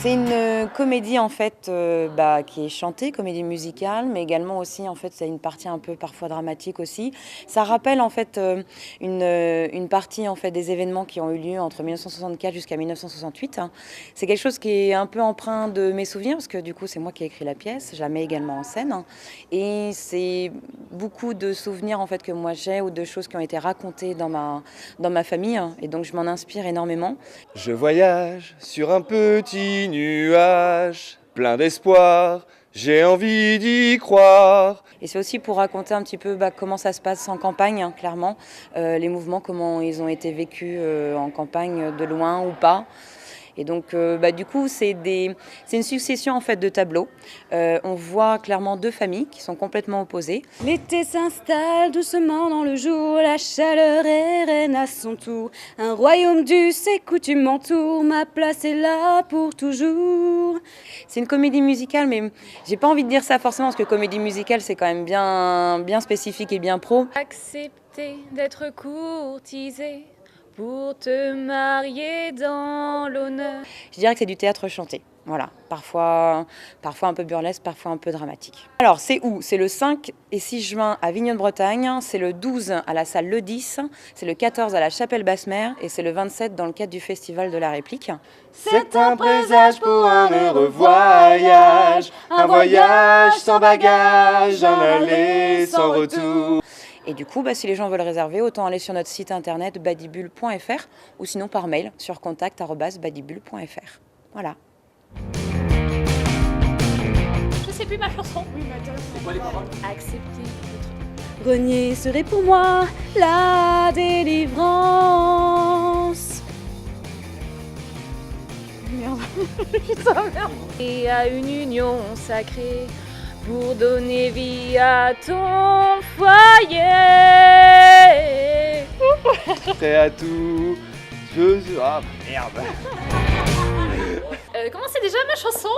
C'est une comédie en fait qui est chantée, comédie musicale, mais également aussi en fait c'est une partie un peu parfois dramatique aussi. Ça rappelle en fait une partie en fait des événements qui ont eu lieu entre 1964 jusqu'à 1968. Hein. C'est quelque chose qui est un peu empreint de mes souvenirs parce que du coup c'est moi qui ai écrit la pièce, je la mets également en scène. Hein. Et c'est beaucoup de souvenirs en fait que moi j'ai ou de choses qui ont été racontées dans ma famille. Hein. Et donc je m'en inspire énormément. Je voyage sur un petit nuage, plein d'espoir, j'ai envie d'y croire. Et c'est aussi pour raconter un petit peu comment ça se passe en campagne, hein, clairement, les mouvements, comment ils ont été vécus en campagne, de loin ou pas. Et donc, du coup, c'est une succession en fait de tableaux. On voit clairement deux familles qui sont complètement opposées. L'été s'installe doucement dans le jour, la chaleur est reine à son tour. Un royaume d'us et coutumes m'entoure, ma place est là pour toujours. C'est une comédie musicale, mais j'ai pas envie de dire ça forcément parce que comédie musicale, c'est quand même bien spécifique et bien pro. Accepter d'être courtisé pour te marier dans l'honneur. Je dirais que c'est du théâtre chanté. Voilà, parfois un peu burlesque, parfois un peu dramatique. Alors, c'est où? C'est le 5 et 6 juin à Vigneux-de-Bretagne, c'est le 12 à la salle Le 10, c'est le 14 à la Chapelle Basse-Mer et c'est le 27 dans le cadre du Festival de la Réplique. C'est un présage pour un heureux voyage, un voyage sans bagage, un aller sans retour. Et du coup, si les gens veulent réserver, autant aller sur notre site internet badibule.fr ou sinon par mail sur contact@badibule.fr. Voilà. Je sais plus ma chanson. C'est quoi les paroles? Accepter. Renier serait pour moi la délivrance. Merde. Putain, merde. Et à une union sacrée pour donner vie à ton foyer. Prêt à tout. Ah merde. Comment c'est déjà ma chanson?